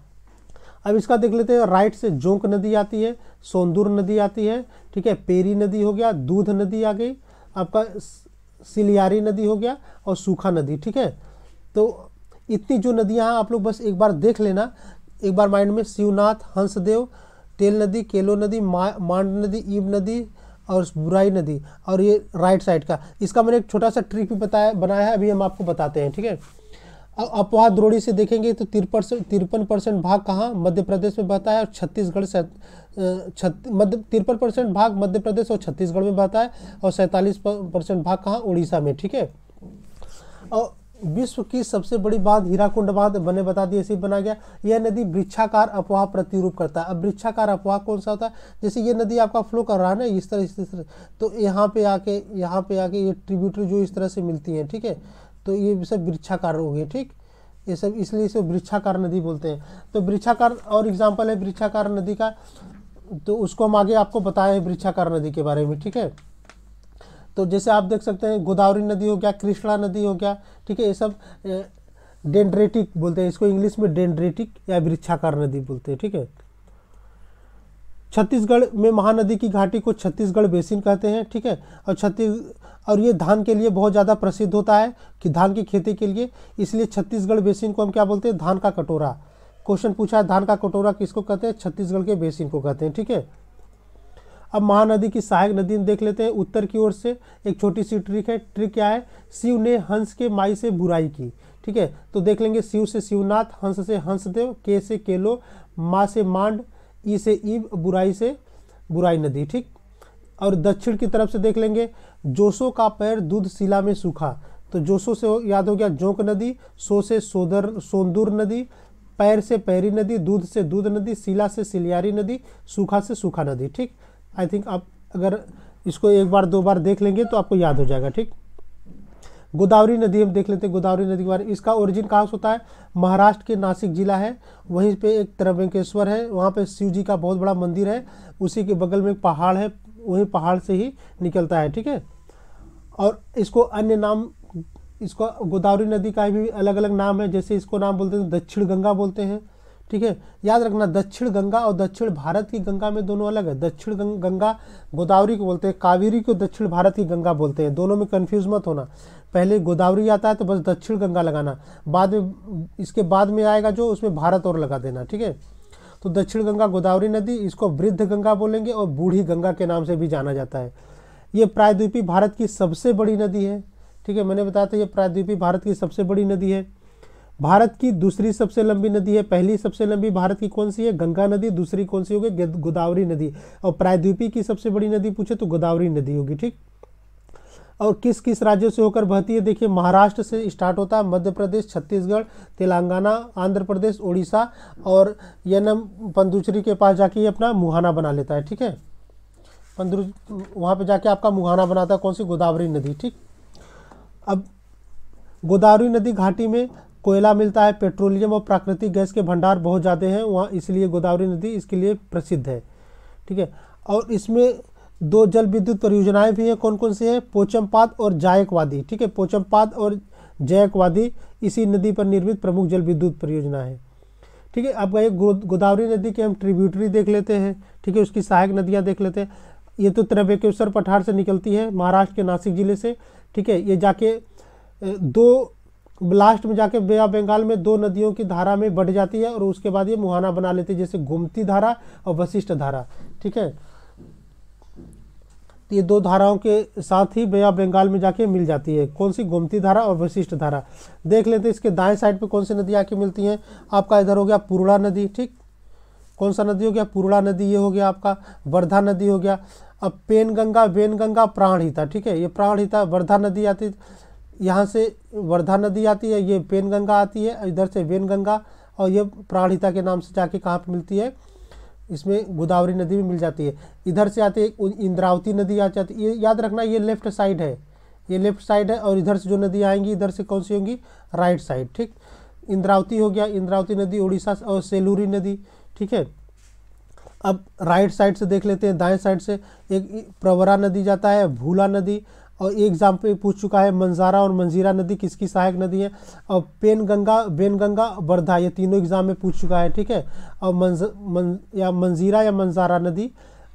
अब इसका देख लेते हैं। राइट से जोंक नदी आती है, सोंदूर नदी आती है। ठीक है, पेरी नदी हो गया, दूध नदी आ गई, आपका सिलियारी नदी हो गया, और सूखा नदी। ठीक है, तो इतनी जो नदियाँ हैं आप लोग बस एक बार देख लेना, एक बार माइंड में। शिवनाथ, हंसदेव, तेल नदी, केलो नदी, मांड नदी, ईब नदी और बुराई नदी, और ये राइट साइड का। इसका मैंने एक छोटा सा ट्रिक भी बनाया है, अभी हम आपको बताते हैं। ठीक है, अब अपवाह द्रोणी से देखेंगे तो 53% भाग कहाँ? मध्य प्रदेश में बहता है, और छत्तीसगढ़ से 53% भाग मध्य प्रदेश और छत्तीसगढ़ में बहता है, और 47% भाग कहाँ? उड़ीसा में। ठीक है, और विश्व की सबसे बड़ी बांध हीराकुंड बांध मैंने बता दिया, इसी बना गया। यह नदी वृक्षाकार अपवाह प्रतिरूप करता है। अब वृक्षाकार अपवाह कौन सा होता है? जैसे ये नदी आपका फ्लो कर रहा है ना इस तरह, तो यहाँ पे आके ये ट्रिब्यूटरी जो इस तरह से मिलती है। ठीक है, तो ये सब वृक्षाकार हो गए। ठीक, ये सब इसलिए इसे वृक्षाकार नदी बोलते हैं। तो वृक्षाकार और एग्जाम्पल है वृक्षाकार नदी का, तो उसको हम आगे आपको बताए वृक्षाकार नदी के बारे में। ठीक है, तो जैसे आप देख सकते हैं गोदावरी नदी हो गया, कृष्णा नदी हो गया। ठीक है, ये सब डेंड्रेटिक बोलते हैं इसको, इंग्लिश में डेंड्रेटिक या वृक्षाकार नदी बोलते हैं, ठीक है। छत्तीसगढ़ में महानदी की घाटी को छत्तीसगढ़ बेसिन कहते हैं, ठीक है। और ये धान के लिए बहुत ज़्यादा प्रसिद्ध होता है कि धान की खेती के लिए, इसलिए छत्तीसगढ़ बेसिन को हम क्या बोलते हैं, धान का कटोरा। क्वेश्चन पूछा है धान का कटोरा किसको कहते हैं, छत्तीसगढ़ के बेसिन को कहते हैं, ठीक है। अब महानदी की सहायक नदी देख लेते हैं। उत्तर की ओर से एक छोटी सी ट्रिक है। ट्रिक क्या है, शिव ने हंस के माई से बुराई की, ठीक है। तो देख लेंगे, शिव से शिवनाथ, हंस से हंसदेव, के से केलो, माँ से मांड, ई से ईब, बुराई से बुराई नदी, ठीक। और दक्षिण की तरफ से देख लेंगे, जोशो का पैर दूध शिला में सूखा। तो जोशो से याद हो गया जोंक नदी, सो से सोंदूर नदी, पैर से पैरी नदी, दूध से दूध नदी, शिला से सिलियारी नदी, सूखा से सूखा नदी, ठीक। आई थिंक आप अगर इसको एक बार दो बार देख लेंगे तो आपको याद हो जाएगा, ठीक। गोदावरी नदी हम देख लेते हैं। गोदावरी नदी के बारे में, इसका ओरिजिन कहाँ से होता है, महाराष्ट्र के नासिक जिला है, वहीं पे एक त्र्यंबकेश्वर है, वहाँ पे शिव जी का बहुत बड़ा मंदिर है, उसी के बगल में एक पहाड़ है, वही पहाड़ से ही निकलता है, ठीक है। और इसको अन्य नाम, इसको गोदावरी नदी का भी अलग अलग नाम है, जैसे इसको नाम बोलते हैं दक्षिण गंगा बोलते हैं, ठीक है। याद रखना, दक्षिण गंगा और दक्षिण भारत की गंगा में दोनों अलग है। दक्षिण गंगा गोदावरी को बोलते हैं, कावेरी को दक्षिण भारत की गंगा बोलते हैं, दोनों में कंफ्यूज मत होना। पहले गोदावरी आता है तो बस दक्षिण गंगा लगाना, बाद में इसके बाद में आएगा जो उसमें भारत और लगा देना, ठीक है। तो दक्षिण गंगा गोदावरी नदी, इसको वृद्ध गंगा बोलेंगे और बूढ़ी गंगा के नाम से भी जाना जाता है। ये प्रायद्वीपीय भारत की सबसे बड़ी नदी है, ठीक है। मैंने बताया था ये प्रायद्वीपीय भारत की सबसे बड़ी नदी है। भारत की दूसरी सबसे लंबी नदी है। पहली सबसे लंबी भारत की कौन सी है, गंगा नदी। दूसरी कौन सी होगी, गोदावरी नदी। और प्रायद्वीपीय की सबसे बड़ी नदी पूछे तो गोदावरी नदी होगी, ठीक। और किस किस राज्यों से होकर बहती है, देखिए महाराष्ट्र से स्टार्ट होता है, मध्य प्रदेश, छत्तीसगढ़, तेलंगाना, आंध्र प्रदेश, उड़ीसा, और यनम पंदुचेरी के पास जाके अपना मुहाना बना लेता है, ठीक है। वहाँ पे जाके आपका मुहाना बनाता है, कौन सी, गोदावरी नदी, ठीक। अब गोदावरी नदी घाटी में कोयला मिलता है, पेट्रोलियम और प्राकृतिक गैस के भंडार बहुत ज़्यादा हैं वहाँ, इसलिए गोदावरी नदी इसके लिए प्रसिद्ध है, ठीक है। और इसमें दो जल विद्युत परियोजनाएं भी हैं, कौन कौन सी हैं, पोचमपाद और जायकवादी, ठीक है। पोचमपाद और जायकवादी इसी नदी पर निर्मित प्रमुख जल विद्युत परियोजना है, ठीक है। अब गोदावरी नदी के हम ट्रिब्यूटरी देख लेते हैं, ठीक है, उसकी सहायक नदियाँ देख लेते हैं। ये तो त्र्यंबकेश्वर पठार से निकलती है, महाराष्ट्र के नासिक जिले से, ठीक है। ये जाके दो लास्ट में जाके बे ऑफ बंगाल में दो नदियों की धारा में बढ़ जाती है और उसके बाद ये मुहाना बना लेती है, जैसे गोमती धारा और वशिष्ठ धारा, ठीक है। ये दो धाराओं के साथ ही बे ऑफ बंगाल में जाके मिल जाती है, कौन सी, गोमती धारा और वशिष्ठ धारा। देख लेते हैं इसके दाएं साइड पे कौन सी नदी आके मिलती हैं। आपका इधर हो गया पूर्णा नदी, ठीक। कौन सा नदी हो गया, पूर्णा नदी, ये हो गया आपका वर्धा नदी हो गया। अब पेनगंगा, वेनगंगा, प्राणहिता, ठीक है। ये प्राणहिता वर्धा नदी आती, यहाँ से वर्धा नदी आती है, ये पेनगंगा आती है, इधर से वेनगंगा, और ये प्राणहिता के नाम से जाके कहाँ पे मिलती है, इसमें गोदावरी नदी भी मिल जाती है। इधर से आती है इंद्रावती नदी आ जाती है, ये याद रखना, ये लेफ्ट साइड है, ये लेफ्ट साइड है, और इधर से जो नदी आएंगी इधर से कौन सी होंगी, राइट साइड, ठीक। इंद्रावती हो गया, इंद्रावती नदी उड़ीसा, और सेलूरी नदी, ठीक है। अब राइट साइड से देख लेते हैं, दाएं साइड से एक प्रवरा नदी जाता है, भूला नदी, और एक एग्जाम पे पूछ चुका है मंजारा और मंजीरा नदी किसकी सहायक नदी है, और पेनगंगा, वेनगंगा, वर्धा, ये तीनों एग्जाम में पूछ चुका है, ठीक है। और मंजीरा या मंजारा नदी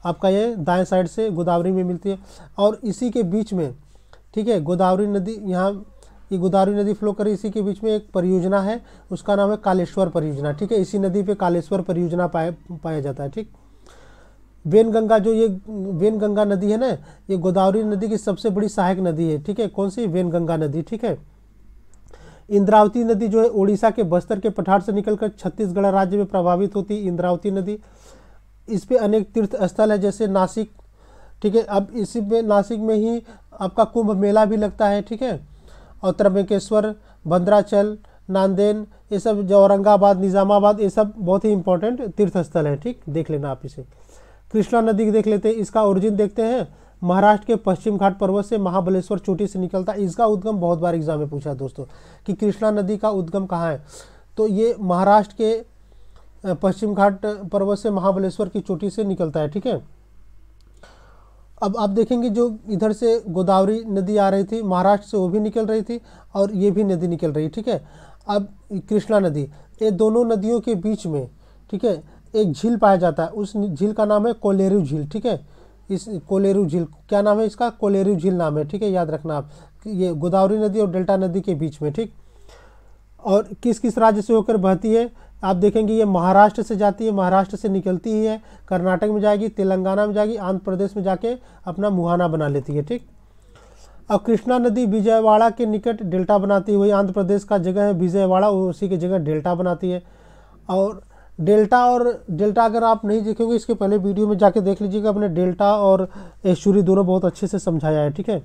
आपका ये दाएं साइड से गोदावरी में मिलती है। और इसी के बीच में, ठीक है, गोदावरी नदी, यहाँ ये गोदावरी नदी फ्लो कर रही, इसी के बीच में एक परियोजना है, उसका नाम है कालेश्वर परियोजना, ठीक है। इसी नदी पे कालेश्वर परियोजना पाया जाता है, ठीक। वेनगंगा, जो ये वेनगंगा नदी है ना, ये गोदावरी नदी की सबसे बड़ी सहायक नदी है, ठीक है। कौन सी, वेनगंगा नदी, ठीक है। इंद्रावती नदी जो है उड़ीसा के बस्तर के पठार से निकलकर छत्तीसगढ़ राज्य में प्रभावित होती है, इंद्रावती नदी। इस पे अनेक तीर्थ स्थल है, जैसे नासिक, ठीक है। अब इसी पे नासिक में ही आपका कुंभ मेला भी लगता है, ठीक है। और त्र्यंबकेश्वर, भद्राचल, नांदेड़, ये सब, जो औरंगाबाद, निज़ामाबाद, ये सब बहुत ही इंपॉर्टेंट तीर्थ स्थल है, ठीक, देख लेना आप इसे। कृष्णा नदी देख लेते हैं, इसका ओरिजिन देखते हैं। महाराष्ट्र के पश्चिम घाट पर्वत से महाबलेश्वर चोटी से निकलता है। इसका उद्गम बहुत बार एग्जाम में पूछा दोस्तों कि कृष्णा नदी का उद्गम कहाँ है, तो ये महाराष्ट्र के पश्चिम घाट पर्वत से महाबलेश्वर की चोटी से निकलता है, ठीक है। अब आप देखेंगे जो इधर से गोदावरी नदी आ रही थी महाराष्ट्र से, वो भी निकल रही थी, और ये भी नदी निकल रही, ठीक है। अब कृष्णा नदी, ये दोनों नदियों के बीच में, ठीक है, एक झील पाया जाता है। उस झील का नाम है कोलेरू झील, ठीक है। इस कोलेरू झील, क्या नाम है इसका? कोलेरू झील नाम है, ठीक है, याद रखना आप। ये गोदावरी नदी और डेल्टा नदी के बीच में, ठीक। और किस किस राज्य से होकर बहती है? आप देखेंगे ये महाराष्ट्र से जाती है, महाराष्ट्र से निकलती ही है, कर्नाटक में जाएगी, तेलंगाना में जाएगी, आंध्र प्रदेश में जाके अपना मुहाना बना लेती है, ठीक। अब कृष्णा नदी विजयवाड़ा के निकट डेल्टा बनाती है, वही आंध्र प्रदेश का जगह है विजयवाड़ा, उसी की जगह डेल्टा बनाती है। और डेल्टा अगर आप नहीं देखेंगे, इसके पहले वीडियो में जाके देख लीजिएगा, अपने डेल्टा और एस्चुरी दोनों बहुत अच्छे से समझाया है, ठीक है।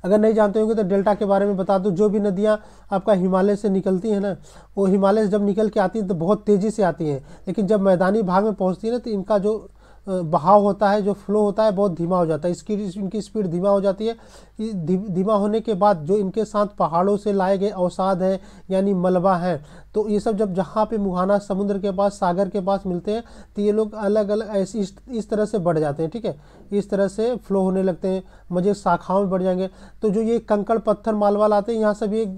अगर नहीं जानते होंगे तो डेल्टा के बारे में बता दूं, जो भी नदियां आपका हिमालय से निकलती हैं ना, वो हिमालय से जब निकल के आती हैं तो बहुत तेज़ी से आती हैं, लेकिन जब मैदानी भाग में पहुंचती है ना तो इनका जो बहाव होता है, जो फ्लो होता है, बहुत धीमा हो जाता है। इनकी स्पीड धीमा हो जाती है। धीमा होने के बाद जो इनके साथ पहाड़ों से लाए गए अवसाद है यानी मलबा है, तो ये सब जब जहाँ पे मुहाना समुद्र के पास, सागर के पास मिलते हैं, तो ये लोग अलग अलग ऐसी इस तरह से बढ़ जाते हैं, ठीक है, इस तरह से फ्लो होने लगते हैं, मजे शाखाओं में बढ़ जाएंगे। तो जो ये कंकड़ पत्थर मालवाल आते हैं, यहाँ सब ये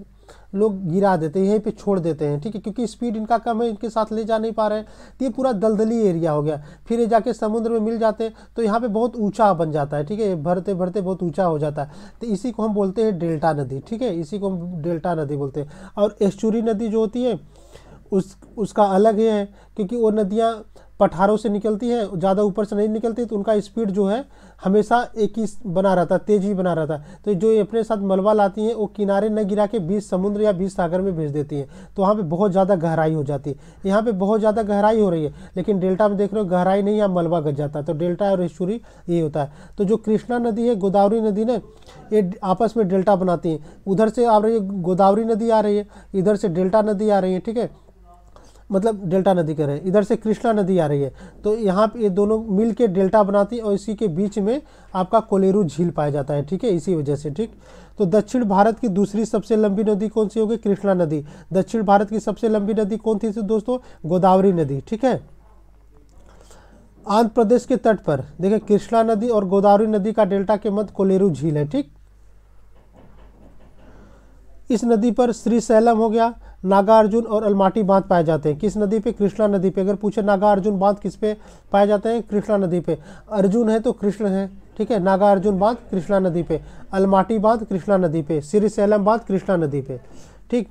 लोग गिरा देते हैं, यहीं पे छोड़ देते हैं, ठीक है, क्योंकि स्पीड इनका कम है, इनके साथ ले जा नहीं पा रहे हैं। तो ये पूरा दलदली एरिया हो गया। फिर ये जाके समुद्र में मिल जाते हैं तो यहाँ पे बहुत ऊंचा बन जाता है, ठीक है, भरते भरते बहुत ऊंचा हो जाता है। तो इसी को हम बोलते हैं डेल्टा नदी, ठीक है, इसी को हम डेल्टा नदी बोलते हैं। और एस्चुरी नदी जो होती है उसका अलग ही है, क्योंकि वो नदियाँ पठारों से निकलती हैं, ज़्यादा ऊपर से नहीं निकलती, तो उनका स्पीड जो है हमेशा एक ही बना रहता है, तेज़ी बना रहता है। तो जो अपने साथ मलबा लाती हैं वो किनारे न गिरा के बीच समुद्र या बीच सागर में भेज देती हैं, तो वहाँ पे बहुत ज़्यादा गहराई हो जाती है। यहाँ पे बहुत ज़्यादा गहराई हो रही है, लेकिन डेल्टा में देख रहे हो गहराई नहीं, यहाँ मलबा गज जाता है। तो डेल्टा और एस्चुरी ये होता है। तो जो कृष्णा नदी है, गोदावरी नदी ने, ये आपस में डेल्टा बनाती हैं। उधर से आ रही है गोदावरी नदी आ रही है, इधर से डेल्टा नदी आ रही है, ठीक है, मतलब डेल्टा नदी कह रहे हैं, इधर से कृष्णा नदी आ रही है। तो यहाँ पे ये दोनों मिल के डेल्टा बनाती है और इसी के बीच में आपका कोलेरू झील पाया जाता है, ठीक है, इसी वजह से, ठीक। तो दक्षिण भारत की दूसरी सबसे लंबी नदी कौन सी होगी? कृष्णा नदी। दक्षिण भारत की सबसे लंबी नदी कौन थी दोस्तों? गोदावरी नदी, ठीक है। आंध्र प्रदेश के तट पर देखिए कृष्णा नदी और गोदावरी नदी का डेल्टा के मध्य कोलेरू झील है, ठीक। इस नदी पर श्रीशैलम हो गया, नागार्जुन और अलमाटी बांध पाए जाते हैं। किस नदी पे? कृष्णा नदी पे। अगर पूछे नागार्जुन बांध किस पे पाए जाते हैं? कृष्णा नदी पे। अर्जुन है तो कृष्ण है, ठीक है, नागार्जुन बांध कृष्णा नदी पे, अलमाटी बांध कृष्णा नदी पे, श्रीशैलम बांध कृष्णा नदी पे, ठीक।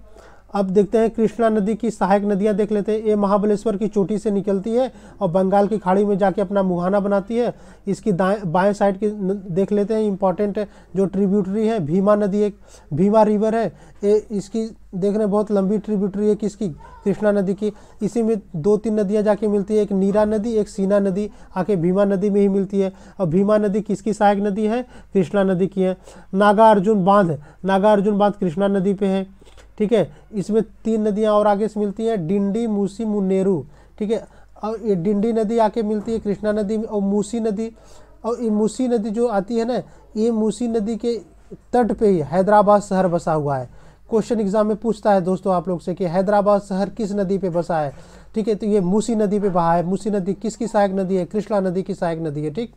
अब देखते हैं कृष्णा नदी की सहायक नदियां देख लेते हैं। ये महाबलेश्वर की चोटी से निकलती है और बंगाल की खाड़ी में जाके अपना मुहाना बनाती है। इसकी बाएं साइड की देख लेते हैं, इंपॉर्टेंट जो ट्रिब्यूटरी है भीमा नदी, एक भीमा रिवर है, ये इसकी देख रहे हैं बहुत लंबी ट्रिब्यूटरी है किसकी? कृष्णा नदी की। इसी में 2-3 नदियाँ जाके मिलती है, एक नीरा नदी, एक सीना नदी आके भीमा नदी में ही मिलती है। और भीमा नदी किसकी सहायक नदी है? कृष्णा नदी की है। नागार्जुन बांध कृष्णा नदी पे है, ठीक है। इसमें 3 नदियां और आगे से मिलती हैं, डिंडी, मूसी, मुन्नेरू, ठीक है। और ये डिंडी नदी आके मिलती है कृष्णा नदी में, और मूसी नदी, और ये मूसी नदी जो आती है ना, ये मूसी नदी के तट पे ही हैदराबाद शहर बसा हुआ है। क्वेश्चन एग्जाम में पूछता है दोस्तों आप लोग से कि हैदराबाद शहर किस नदी पे बसा है, ठीक है, तो ये मूसी नदी पे बहा है। मूसी नदी किसकी सहायक नदी है? कृष्णा नदी की सहायक नदी है, ठीक।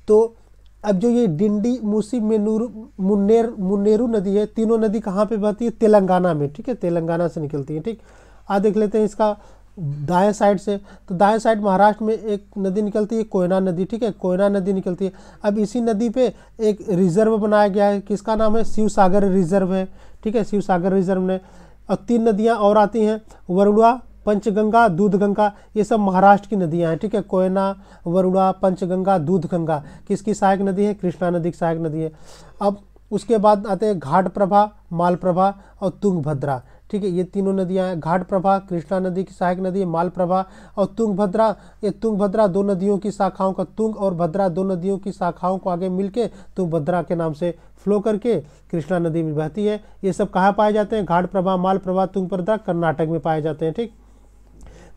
तो अब जो ये डिंडी, मूसी, मुन्नेरू नदी है, तीनों नदी कहाँ पे बहती है? तेलंगाना में, ठीक है, तेलंगाना से निकलती है, ठीक। आज देख लेते हैं इसका दाएं साइड से। तो दाएं साइड महाराष्ट्र में एक नदी निकलती है, कोयना नदी, ठीक है, कोयना नदी निकलती है। अब इसी नदी पे एक रिजर्व बनाया गया है, किसका नाम है? शिव सागर रिजर्व है, ठीक है, शिव सागर रिजर्व ने। और 3 नदियाँ और आती हैं, वरुणा, पंचगंगा, दूधगंगा, ये सब महाराष्ट्र की नदियां हैं, ठीक है। कोयना, वरुणा, पंचगंगा, दूधगंगा किसकी सहायक नदी है? कृष्णा नदी की सहायक नदी है। अब उसके बाद आते हैं घाट प्रभा, मालप्रभा और तुंगभद्रा, ठीक है, ये तीनों नदियां हैं। घाट प्रभा कृष्णा नदी की सहायक नदी है, मालप्रभा और तुंगभद्रा, ये तुंगभद्रा 2 नदियों की शाखाओं का, तुंग और भद्रा 2 नदियों की शाखाओं को आगे मिलके तुंगभद्रा के नाम से फ्लो करके कृष्णा नदी में बहती है। ये सब कहाँ पाए जाते हैं? घाट प्रभा, मालप्रभा, तुंगभद्रा कर्नाटक में पाए जाते हैं, ठीक।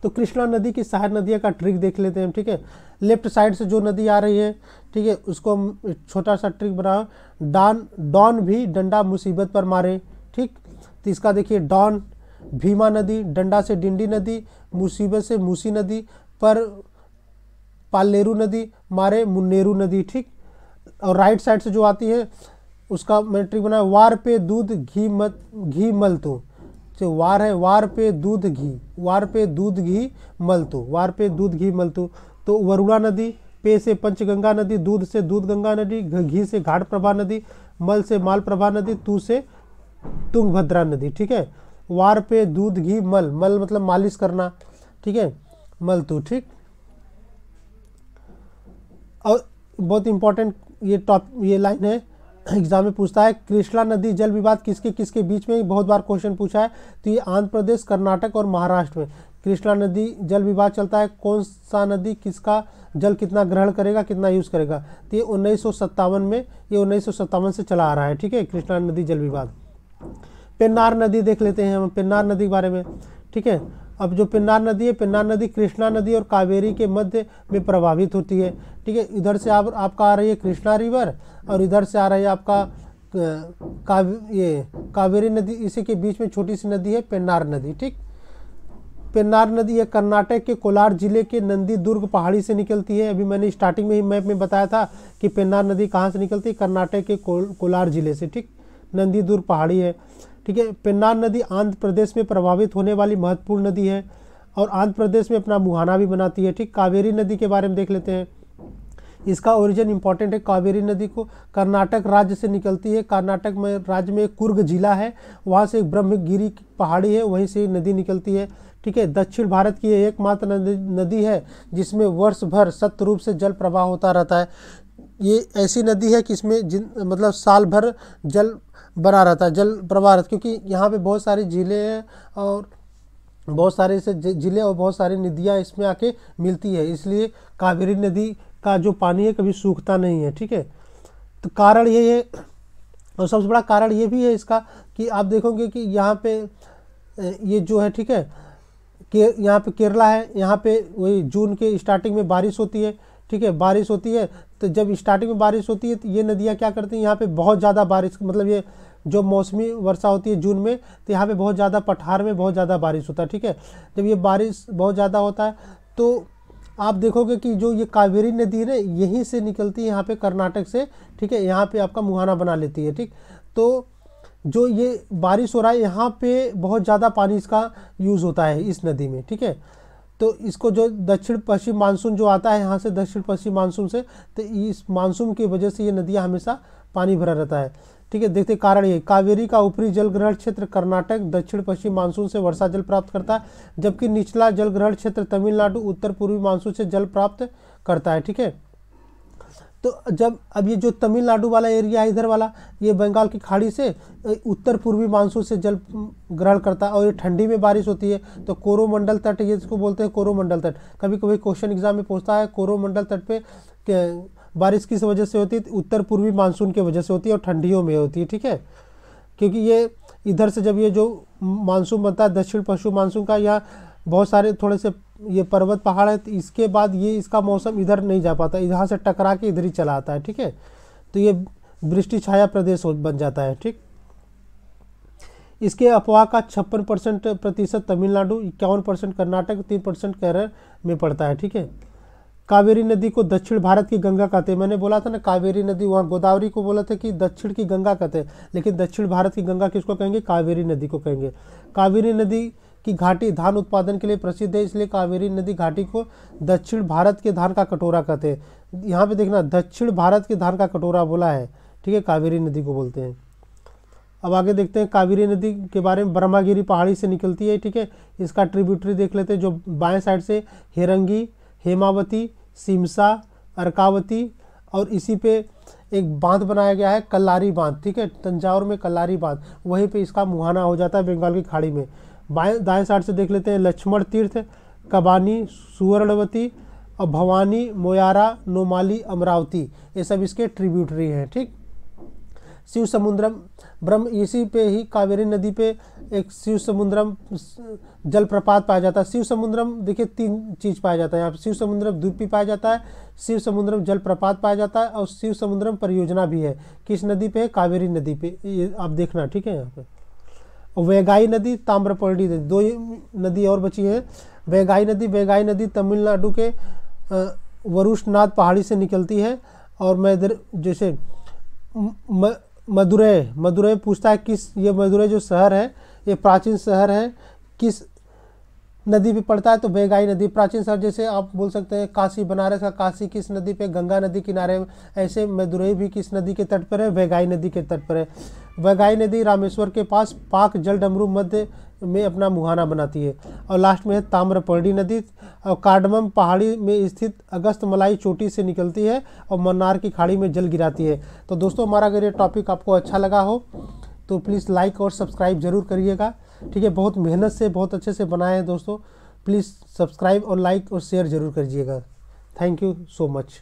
तो कृष्णा नदी की सहायक नदियाँ का ट्रिक देख लेते हैं, ठीक है। लेफ्ट साइड से जो नदी आ रही है, ठीक है, उसको हम छोटा सा ट्रिक बनाओ, डॉन भी डंडा मुसीबत पर मारे, ठीक। तो इसका देखिए, डॉन भीमा नदी, डंडा से डिंडी नदी, मुसीबत से मूसी नदी, पर पालेरू नदी, मारे मुन्नेरू नदी, ठीक। और राइट साइड से जो आती है उसका मैंने ट्रिक बनाया, वार पे दूध घी मल तू, जो वार है, वार पे दूध घी, वार पे दूध घी मल तू, वार पे दूध घी मल तू। तो वरुणा नदी, पे से पंचगंगा नदी, दूध से दूध गंगा नदी, घी से घाट प्रभा नदी, मल से माल प्रभा नदी, तू से तुंगभद्रा नदी। ठीक है, वार पे दूध घी मल, मल मतलब मालिश करना, ठीक है, मल तू। ठीक, और बहुत इंपॉर्टेंट ये लाइन है, एग्जाम में पूछता है, कृष्णा नदी जल विवाद किसके किसके बीच में, बहुत बार क्वेश्चन पूछा है। तो ये आंध्र प्रदेश, कर्नाटक और महाराष्ट्र में कृष्णा नदी जल विवाद चलता है। कौन सा नदी किसका जल कितना ग्रहण करेगा, कितना यूज करेगा, तो ये 1957 में, ये 1957 से चला आ रहा है। ठीक है, कृष्णा नदी जल विवाद। पेन्नार नदी देख लेते हैं हम, पेन्नार नदी के बारे में। ठीक है, अब जो पेन्नार नदी है, पेन्नार नदी कृष्णा नदी और कावेरी के मध्य में प्रभावित होती है। ठीक है, इधर से आपका आ रही है कृष्णा रिवर और इधर से आ रहा है आपका कावेरी नदी, इसी के बीच में छोटी सी नदी है पेन्नार नदी। ठीक, पेन्नार नदी ये कर्नाटक के कोलार जिले के नंदी दुर्ग पहाड़ी से निकलती है। अभी मैंने स्टार्टिंग में ही मैप में बताया था कि पेन्नार नदी कहाँ से निकलती है, कर्नाटक के कोलार जिले से। ठीक, नंदी दुर्ग पहाड़ी है। ठीक है, पेन्नार नदी आंध्र प्रदेश में प्रभावित होने वाली महत्वपूर्ण नदी है और आंध्र प्रदेश में अपना मुहाना भी बनाती है। ठीक, कावेरी नदी के बारे में देख लेते हैं। इसका ओरिजिन इंपॉर्टेंट है। कावेरी नदी को कर्नाटक राज्य से निकलती है। कर्नाटक में राज्य में कुर्ग जिला है, वहाँ से एक ब्रह्मगिरी पहाड़ी है, वहीं से नदी निकलती है। ठीक है, दक्षिण भारत की एकमात्र नदी है जिसमें वर्ष भर सतत रूप से जल प्रवाह होता रहता है। ये ऐसी नदी है कि इसमें मतलब साल भर जल बना रहता है, जल प्रवाह रहता है, क्योंकि यहाँ पे बहुत सारे जिले हैं और बहुत सारे से जिले और बहुत सारी नदियाँ इसमें आके मिलती है, इसलिए कावेरी नदी का जो पानी है कभी सूखता नहीं है। ठीक है, तो कारण ये है, और सबसे बड़ा कारण ये भी है इसका कि आप देखोगे कि यहाँ पे ये जो है, ठीक है, कि यहाँ पे केरला है, यहाँ पे वही जून के स्टार्टिंग में बारिश होती है। ठीक है, बारिश होती है, तो जब स्टार्टिंग में बारिश होती है तो ये नदियाँ क्या करती हैं, यहाँ पे बहुत ज़्यादा बारिश, मतलब ये जो मौसमी वर्षा होती है जून में, तो यहाँ पे बहुत ज़्यादा पठार में बहुत ज़्यादा बारिश होता है। ठीक है, जब ये बारिश बहुत ज़्यादा होता है तो आप देखोगे कि जो ये कावेरी नदी है ना, यहीं से निकलती है यहाँ पे कर्नाटक से। ठीक है, यहाँ पे आपका मुहाना बना लेती है। ठीक, तो जो ये बारिश हो रहा है यहाँ पे बहुत ज़्यादा पानी इसका यूज़ होता है इस नदी में। ठीक है, तो इसको जो दक्षिण पश्चिम मानसून जो आता है यहाँ से, दक्षिण पश्चिम मानसून से, तो इस मानसून की वजह से ये नदियाँ हमेशा पानी भरा रहता है। ठीक है, देखते कारण ये, कावेरी का ऊपरी जल ग्रहण क्षेत्र कर्नाटक दक्षिण पश्चिम मानसून से वर्षा जल प्राप्त करता है, जबकि निचला जल ग्रहण क्षेत्र तमिलनाडु उत्तर पूर्वी मानसून से जल प्राप्त करता है। ठीक है, तो जब अब ये जो तमिलनाडु वाला एरिया है, इधर वाला, ये बंगाल की खाड़ी से उत्तर पूर्वी मानसून से जल ग्रहण करता है और ये ठंडी में बारिश होती है। तो कोरोमंडल तट, ये इसको बोलते हैं कोरोमंडल तट। कभी कभी क्वेश्चन एग्जाम में पूछता है कोरोमंडल तट पे बारिश किस वजह से होती है, उत्तर पूर्वी मानसून की वजह से होती है और ठंडियों में होती है। ठीक है, क्योंकि ये इधर से जब ये जो मानसून बनता है दक्षिण पश्चिम मानसून का, यहाँ बहुत सारे थोड़े से ये पर्वत पहाड़ है, तो इसके बाद ये इसका मौसम इधर नहीं जा पाता, यहाँ से टकरा के इधर ही चला आता है। ठीक है, तो ये वृष्टि छाया प्रदेश बन जाता है। ठीक, इसके अफवाह का 56% तमिलनाडु, 51% कर्नाटक, 3% केरल में पड़ता है। ठीक है, कावेरी नदी को दक्षिण भारत की गंगा कहते हैं। मैंने बोला था ना, कावेरी नदी, वहाँ गोदावरी को बोला था कि दक्षिण की गंगा कहते हैं, लेकिन दक्षिण भारत की गंगा किसको कहेंगे, कावेरी नदी को कहेंगे। कावेरी नदी की घाटी धान उत्पादन के लिए प्रसिद्ध है, इसलिए कावेरी नदी घाटी को दक्षिण भारत के धान का कटोरा कहते हैं। यहाँ पे देखना, दक्षिण भारत के धान का कटोरा बोला है। ठीक है, कावेरी नदी को बोलते हैं। अब आगे देखते हैं कावेरी नदी के बारे में। ब्रह्मगिरी पहाड़ी से निकलती है। ठीक है, इसका ट्रिब्यूटरी देख लेते हैं, जो बाएं साइड से हेरंगी, हेमावती, सिमसा, अर्कावती, और इसी पे एक बांध बनाया गया है, कल्लारी बांध। ठीक है, तंजावुर में कल्लारी बांध, वहीं पे इसका मुहाना हो जाता है बंगाल की खाड़ी में। दाएं साइड से देख लेते हैं लक्ष्मण तीर्थ, कबानी, सुवर्णवती और भवानी, मोयारा, नोमाली, अमरावती, ये सब इसके ट्रिब्यूटरी हैं। ठीक, शिव समुद्रम ब्रह्म, इसी पे ही कावेरी नदी पे एक शिव समुद्रम जलप्रपात पाया जाता है। शिव समुद्रम देखिए 3 चीज़ पाया जाता है यहाँ पे, शिव समुद्रम द्वीप भी पाया जाता है, शिव समुद्रम जलप्रपात पाया जाता है और शिव समुद्रम परियोजना भी है। किस नदी पे है, कावेरी नदी पे, ये आप देखना। ठीक है, यहाँ पे वैगाई नदी, ताम्रपर्णी नदी, 2 नदी और बची है। वैगाई नदी तमिलनाडु के वरुष्णनाथ पहाड़ी से निकलती है और मैं इधर जैसे मदुरै, मदुरै पूछता है किस, ये मदुरै जो शहर है ये प्राचीन शहर है, किस नदी पे पड़ता है, तो वेगाई नदी। प्राचीन शहर जैसे आप बोल सकते हैं काशी, बनारस का काशी किस नदी पे, गंगा नदी किनारे, ऐसे मदुरै भी किस नदी के तट पर है, वेगाई नदी के तट पर है। वेगाई नदी रामेश्वर के पास पाक जल डमरू मध्य में अपना मुहाना बनाती है। और लास्ट में है ताम्रपर्णी नदी, और कार्डमम पहाड़ी में स्थित अगस्तमलाई चोटी से निकलती है और मन्नार की खाड़ी में जल गिराती है। तो दोस्तों हमारा अगर ये टॉपिक आपको अच्छा लगा हो तो प्लीज़ लाइक और सब्सक्राइब जरूर करिएगा, ठीक है। बहुत मेहनत से बहुत अच्छे से बनाए हैं दोस्तों, प्लीज़ सब्सक्राइब और लाइक और शेयर जरूर करिएगा। Thank you so much.